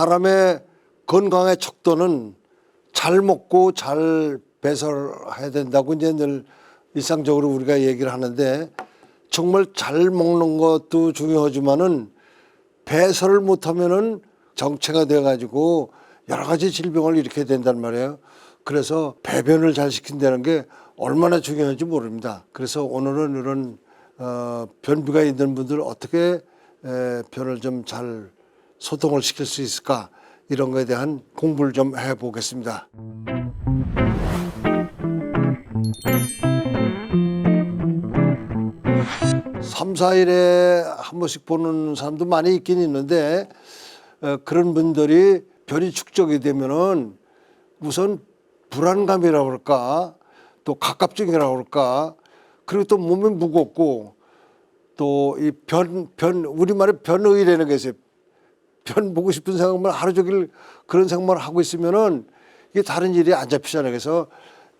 사람의 건강의 척도는 잘 먹고 잘 배설해야 된다고 이제 늘 일상적으로 우리가 얘기를 하는데, 정말 잘 먹는 것도 중요하지만은 배설을 못하면은 정체가 돼가지고 여러 가지 질병을 일으켜야 된단 말이에요. 그래서 배변을 잘 시킨다는 게 얼마나 중요한지 모릅니다. 그래서 오늘은 이런 변비가 있는 분들 어떻게 변을 좀 잘 소통을 시킬 수 있을까, 이런 거에 대한 공부를 좀 해보겠습니다. 3, 4일에 한 번씩 보는 사람도 많이 있긴 있는데, 그런 분들이 변이 축적이 되면은 우선 불안감이라고 그럴까, 또 갑갑증이라고 그럴까, 그리고 또 몸이 무겁고, 또 이 우리말에 변의라는 게 있어요. 변 보고 싶은 생각만 하루 종일 그런 생각만 하고 있으면은 이게 다른 일이 안 잡히잖아요. 그래서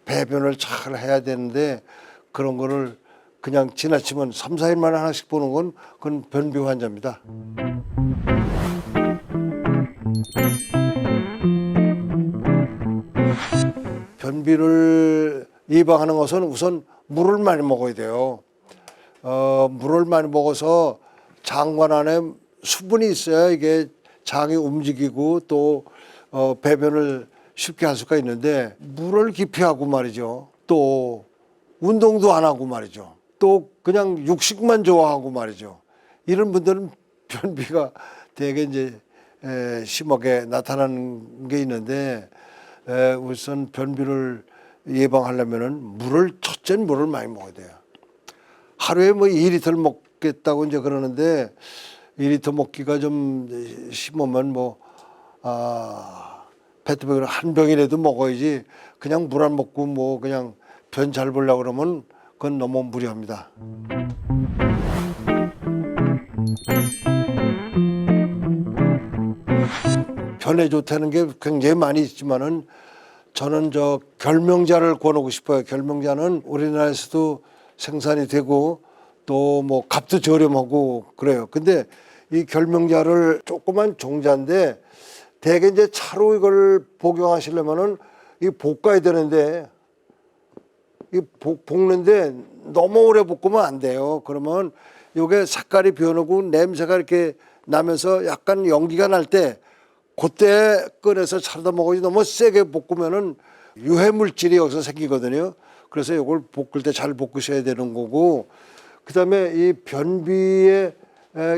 배변을 잘 해야 되는데, 그런 거를 그냥 지나치면 3, 4일 만에 하나씩 보는 건 그건 변비 환자입니다. 변비를 예방하는 것은 우선 물을 많이 먹어야 돼요. 물을 많이 먹어서 장관 안에 수분이 있어야 이게 장이 움직이고 또 배변을 쉽게 할 수가 있는데, 물을 기피하고 말이죠. 또 운동도 안 하고 말이죠. 또 그냥 육식만 좋아하고 말이죠. 이런 분들은 변비가 되게 이제 심하게 나타나는 게 있는데, 우선 변비를 예방하려면은 첫째는 물을 많이 먹어야 돼요. 하루에 뭐 2리터를 먹겠다고 이제 그러는데, 2리터 먹기가 좀 심하면 페트병을 한 병이라도 먹어야지, 그냥 물 안 먹고 뭐 그냥 변 잘 보려고 그러면 그건 너무 무리합니다. 변에 좋다는 게 굉장히 많이 있지만은 저는 결명자를 권하고 싶어요. 결명자는 우리나라에서도 생산이 되고 또 뭐 값도 저렴하고 그래요. 근데 이 결명자를 조그만 종자인데, 대개 이제 차로 이걸 복용하시려면은 이 볶아야 되는데, 이 볶는데 너무 오래 볶으면 안 돼요. 그러면 이게 색깔이 변하고 냄새가 이렇게 나면서 약간 연기가 날 때, 그때 꺼내서 차려다 먹어야지, 너무 세게 볶으면은 유해 물질이 여기서 생기거든요. 그래서 이걸 볶을 때 잘 볶으셔야 되는 거고, 그다음에 이 변비의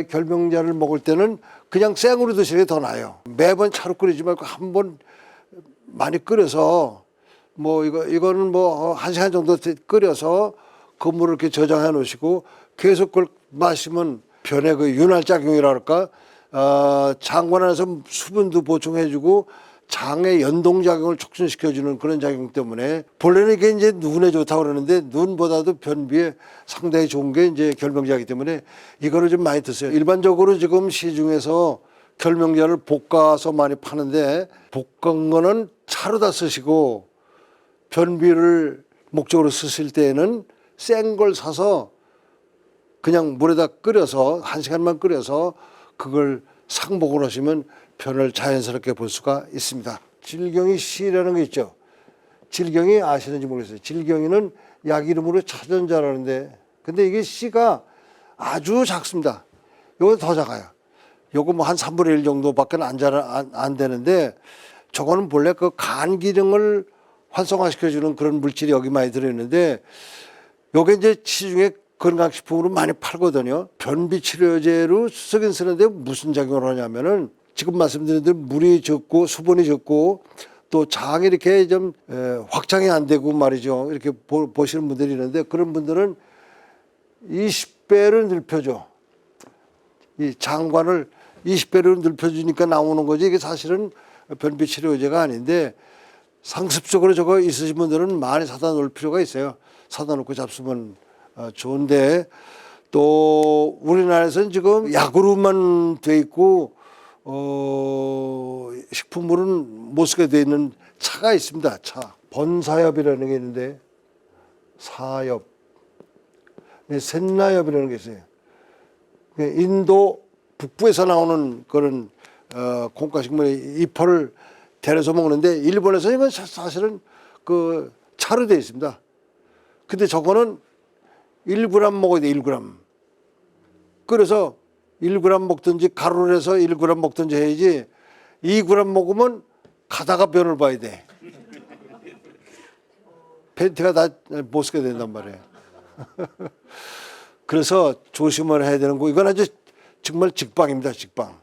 결명자를 먹을 때는 그냥 생으로 드시는 게 더 나아요. 매번 차로 끓이지 말고 한 번 많이 끓여서, 뭐 이거는 뭐 1시간 정도 끓여서 그 물을 이렇게 저장해 놓으시고 계속 그걸 마시면 변의 그 윤활작용이라 할까, 장관 안에서 수분도 보충해주고 장의 연동작용을 촉진시켜주는 그런 작용 때문에, 본래는 이게 이제 눈에 좋다고 그러는데 눈보다도 변비에 상당히 좋은 게 이제 결명자이기 때문에 이거를 좀 많이 드세요. 일반적으로 지금 시중에서 결명자를 볶아서 많이 파는데, 볶은 거는 차로 다 쓰시고 변비를 목적으로 쓰실 때에는 센 걸 사서 그냥 물에다 끓여서 1시간만 끓여서 그걸 상복을 하시면 변을 자연스럽게 볼 수가 있습니다. 질경이 C라는 게 있죠. 질경이 아시는지 모르겠어요. 질경이는 약 이름으로 차전자라는데, 근데 이게 C가 아주 작습니다. 요거 더 작아요. 요거 뭐 한 3분의 1 정도밖에 안 되는데, 저거는 본래 그 간 기능을 활성화시켜주는 그런 물질이 여기 많이 들어있는데, 요게 이제 시중에 건강식품으로 많이 팔거든요. 변비 치료제로 쓰긴 쓰는데 무슨 작용을 하냐면은, 지금 말씀드린 대로 물이 적고 수분이 적고 또 장이 이렇게 좀 확장이 안 되고 말이죠. 이렇게 보시는 분들이 있는데, 그런 분들은 20배를 넓혀줘. 이 장관을 20배로 넓혀주니까 나오는 거지, 이게 사실은 변비 치료제가 아닌데, 상습적으로 저거 있으신 분들은 많이 사다 놓을 필요가 있어요. 사다 놓고 잡수면 좋은데, 또 우리나라에서는 지금 약으로만 돼 있고 식품으로는 못 쓰게 돼 있는 차가 있습니다. 차. 번사엽이라는 게 있는데, 사엽, 셋나엽이라는 게 있어요. 인도 북부에서 나오는 그런 콩가식물의 잎을 데려서 먹는데 일본에서 이건 사실은 그 차로 되어 있습니다. 근데 저거는 1g 먹어야 돼, 1g. 그래서 1g 먹든지 가루를 해서 1g 먹든지 해야지 2g 먹으면 가다가 변을 봐야 돼. 팬티가 다 못 쓰게 된단 말이에요. 그래서 조심을 해야 되는 거. 이건 아주 정말 직방입니다, 직방.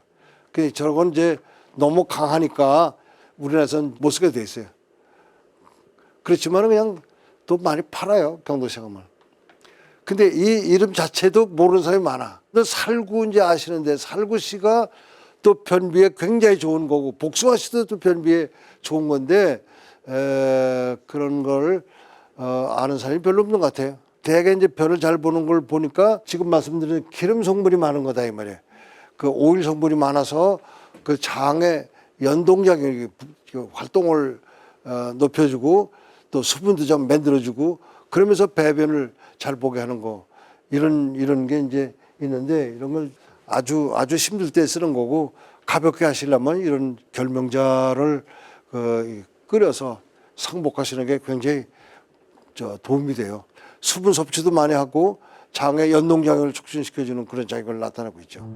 근데 저건 이제 너무 강하니까 우리나라에서는 못 쓰게 돼 있어요. 그렇지만 그냥 또 많이 팔아요, 병도시감을. 근데 이 이름 자체도 모르는 사람이 많아. 또 살구 이제 아시는데 살구씨가 또 변비에 굉장히 좋은 거고 복숭아씨도 또 변비에 좋은 건데 그런 걸 아는 사람이 별로 없는 것 같아요. 대개 이제 변을 잘 보는 걸 보니까 지금 말씀드린 기름 성분이 많은 거다 이 말이에요. 그 오일 성분이 많아서 그 장의 연동작용이 활동을 높여주고 또 수분도 좀 만들어주고 그러면서 배변을 잘 보게 하는 거 이런 게 이제 있는데 이런 걸 아주 힘들 때 쓰는 거고 가볍게 하시려면 이런 결명자를 끓여서 상복하시는 게 굉장히 도움이 돼요. 수분 섭취도 많이 하고 장의 연동작용을 촉진시켜주는 그런 작용을 나타내고 있죠.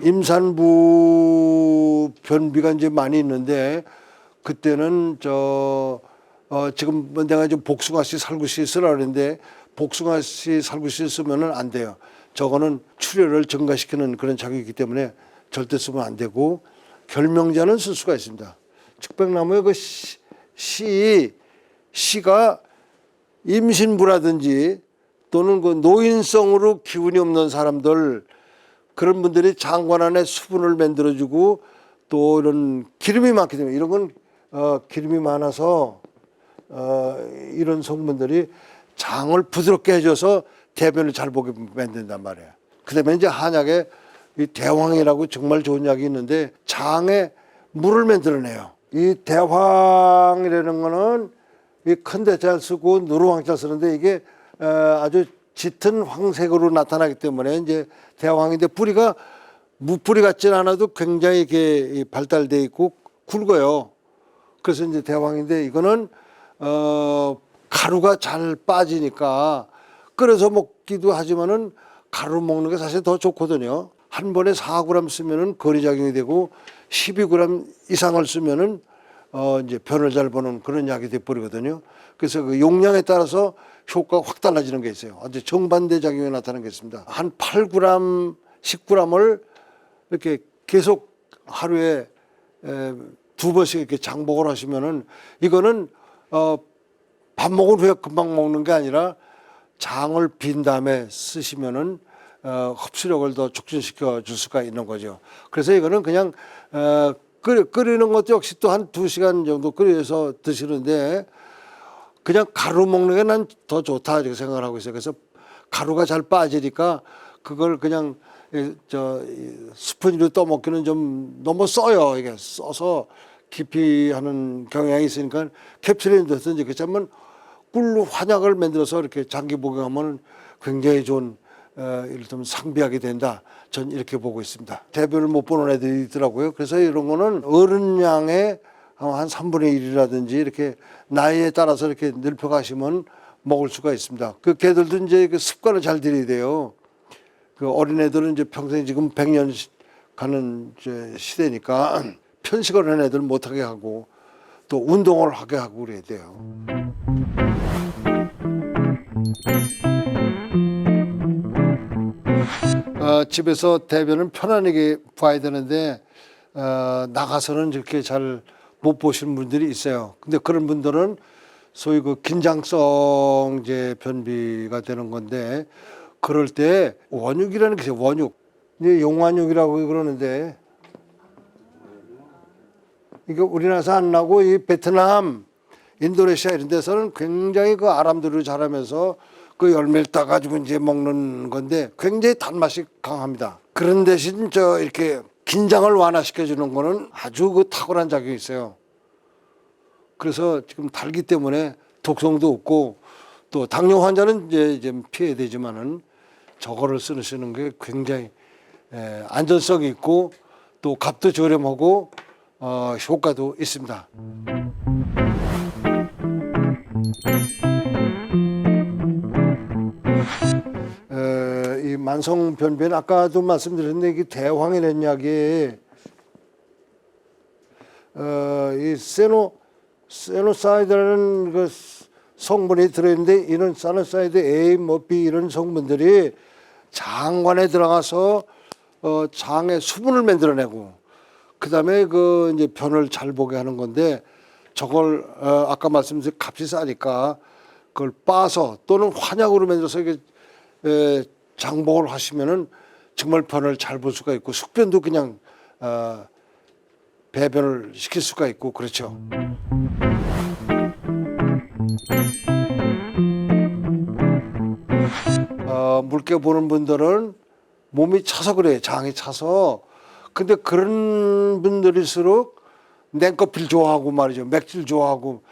임산부 변비가 이제 많이 있는데 그때는 지금 내가 좀 복숭아씨 살구씨 쓰라 그랬는데 복숭아씨 살구씨 쓰면은 안 돼요. 저거는 출혈을 증가시키는 그런 작용이기 때문에 절대 쓰면 안 되고 결명자는 쓸 수가 있습니다. 측백나무의 그 씨가 임신부라든지 또는 그 노인성으로 기운이 없는 사람들 그런 분들이 장관 안에 수분을 만들어주고 또 이런 기름이 많기 때문에 이런 건 기름이 많아서 이런 성분들이 장을 부드럽게 해줘서 대변을 잘 보게 만든단 말이에요. 그다음에 이제 한약에 이 대황이라고 정말 좋은 약이 있는데 장에 물을 만들어내요. 이 대황이라는 거는 이 큰 대자를 쓰고 누르황자를 쓰는데 이게 아주 짙은 황색으로 나타나기 때문에 이제 대황인데 뿌리가 무뿌리 같지는 않아도 굉장히 이렇게 발달돼 있고 굵어요. 그래서 이제 대황인데 이거는 가루가 잘 빠지니까 끓여서 먹기도 하지만은 가루 먹는 게 사실 더 좋거든요. 한 번에 4g 쓰면은 거리작용이 되고 12g 이상을 쓰면은 이제 변을 잘 보는 그런 약이 돼 버리거든요. 그래서 그 용량에 따라서 효과가 확 달라지는 게 있어요. 아주 정반대 작용이 나타나는 게 있습니다. 한 8g, 10g을 이렇게 계속 하루에 2번씩 이렇게 장복을 하시면은 이거는 밥 먹은 후에 금방 먹는 게 아니라 장을 빈 다음에 쓰시면은 흡수력을 더 촉진시켜 줄 수가 있는 거죠. 그래서 이거는 그냥 끓이는 것도 역시 또 한 2시간 정도 끓여서 드시는데 그냥 가루 먹는 게 난 더 좋다 이렇게 생각을 하고 있어요. 그래서 가루가 잘 빠지니까 그걸 그냥 스푼으로 떠먹기는 좀 너무 써요. 이게 써서 깊이 하는 경향이 있으니까 캡슐에 넣든지 그렇지만 꿀로 환약을 만들어서 이렇게 장기 복용하면 굉장히 좋은 이를테면 상비하게 된다. 전 이렇게 보고 있습니다. 대변을 못 보는 애들이 있더라고요. 그래서 이런 거는 어른량의 한 3분의 1이라든지 이렇게 나이에 따라서 이렇게 넓혀가시면 먹을 수가 있습니다. 그 개들도 이제 그 습관을 잘 들여야 돼요. 그 어린애들은 이제 평생 지금 100년 가는 이제 시대니까 편식을 하는 애들 못하게 하고 또 운동을 하게 하고 그래야 돼요. 집에서 대변은 편안하게 봐야 되는데 나가서는 이렇게 잘 못 보시는 분들이 있어요. 근데 그런 분들은 소위 그 긴장성 이제 변비가 되는 건데 그럴 때 원육이라는 게 있어요. 원육. 이제 용환육이라고 그러는데 이게 우리나라에서 안 나고 이 베트남, 인도네시아 이런 데서는 굉장히 그 아람들을 자라면서 그 열매를 따가지고 이제 먹는 건데 굉장히 단맛이 강합니다. 그런 대신 이렇게 긴장을 완화시켜주는 거는 아주 그 탁월한 작용이 있어요. 그래서 지금 달기 때문에 독성도 없고 또 당뇨 환자는 이제 좀 피해야 되지만은 저거를 쓰시는 게 굉장히 안전성이 있고 또 값도 저렴하고 효과도 있습니다. 이 만성 변비는 아까도 말씀드렸는데 이게 대황이라는 약이 이 세노사이드라는 그 성분이 들어있는데 이런 사노사이드 A, 뭐 B 이런 성분들이 장관에 들어가서 장의 수분을 만들어내고 그다음에 그 이제 변을 잘 보게 하는 건데 저걸 아까 말씀드린 값이 싸니까 그걸 빻아서 또는 환약으로 만들어서 이게 장복을 하시면은 정말 변을 잘 볼 수가 있고 숙변도 그냥 배변을 시킬 수가 있고 그렇죠. 물개 보는 분들은 몸이 차서 그래요. 장이 차서. 근데 그런 분들일수록 냉커피를 좋아하고 말이죠. 맥주를 좋아하고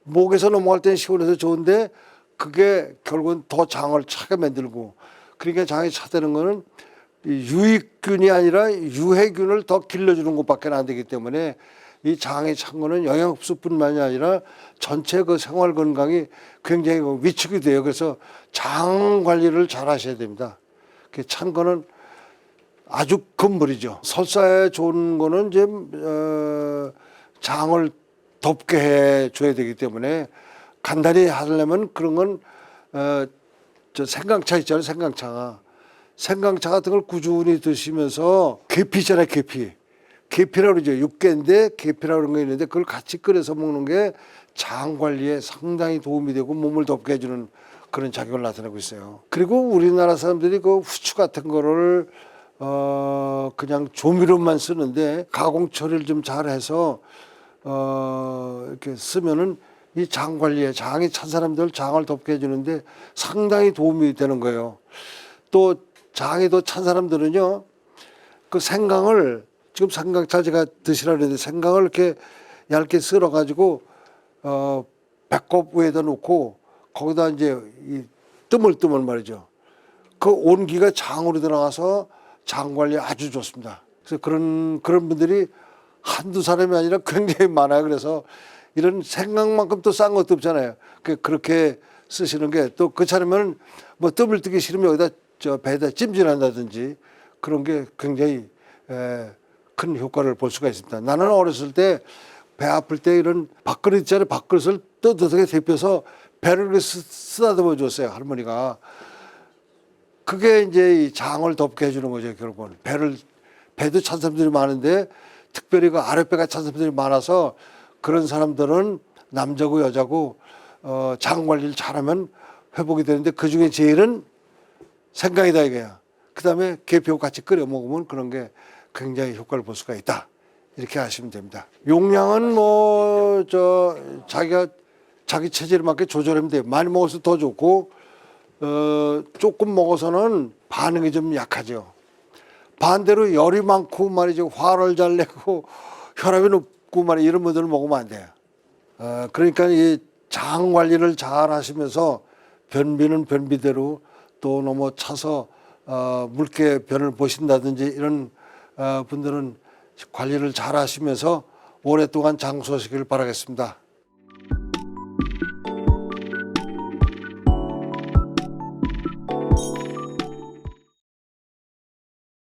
목에서 넘어갈 때는 시원해서 좋은데 그게 결국은 더 장을 차게 만들고 그러니까 장이 차다는 거는 유익균이 아니라 유해균을 더 길러주는 것밖에 안 되기 때문에 이 장이 찬 거는 영양흡수뿐만이 아니라 전체 그 생활 건강이 굉장히 위축이 돼요. 그래서 장 관리를 잘 하셔야 됩니다. 찬 거는 아주 금물이죠. 설사에 좋은 거는 이제 장을 덥게 해 줘야 되기 때문에 간단히 하려면 그런 건 저 생강차 있잖아요. 생강차 같은 걸 꾸준히 드시면서 계피잖아요. 계피라고 그러죠. 육개인데 계피라고 그런 거 있는데 그걸 같이 끓여서 먹는 게 장 관리에 상당히 도움이 되고 몸을 덥게 해주는 그런 작용을 나타내고 있어요. 그리고 우리나라 사람들이 그 후추 같은 거를 그냥 조미료만 쓰는데 가공 처리를 좀 잘해서 이렇게 쓰면은 이 장 관리에 장이 찬 사람들 장을 덥게 해주는데 상당히 도움이 되는 거예요. 또 장이 더 찬 사람들은요 그 생강을 지금 생강차 제가 드시라 그랬는데 생강을 이렇게 얇게 썰어 가지고 배꼽 위에다 놓고 거기다 이제 이 뜨물뜨물 말이죠. 그 온기가 장으로 들어가서 장 관리에 아주 좋습니다. 그래서 그런 분들이 한두 사람이 아니라 굉장히 많아요. 그래서 이런 생강만큼 또 싼 것도 없잖아요. 그렇게 쓰시는 게 또 그렇잖으면 뭐 뜸을 뜨기 싫으면 여기다 저 배에다 찜질한다든지 그런 게 굉장히 큰 효과를 볼 수가 있습니다. 나는 어렸을 때 배 아플 때 이런 밥그릇 있잖아요. 밥그릇을 뜨뜻하게 데펴서 배를 쓰다듬어 줬어요. 할머니가. 그게 이제 이 장을 덥게 해주는 거죠. 결국은 배도 찬 사람들이 많은데 특별히 그 아랫배가 찬 사람들이 많아서 그런 사람들은 남자고 여자고 장 관리를 잘하면 회복이 되는데 그 중에 제일은 생강이다 이거야. 그다음에 계피하고 같이 끓여 먹으면 그런 게 굉장히 효과를 볼 수가 있다. 이렇게 하시면 됩니다. 용량은 뭐 자기 체질에 맞게 조절하면 돼요. 많이 먹어서 더 좋고 조금 먹어서는 반응이 좀 약하죠. 반대로 열이 많고 말이죠. 화를 잘 내고 혈압이 높고 말이죠. 이런 분들은 먹으면 안 돼요. 그러니까 이 장 관리를 잘 하시면서 변비는 변비대로 또 너무 차서 묽게 변을 보신다든지 이런 분들은 관리를 잘 하시면서 오랫동안 장수하시길 바라겠습니다.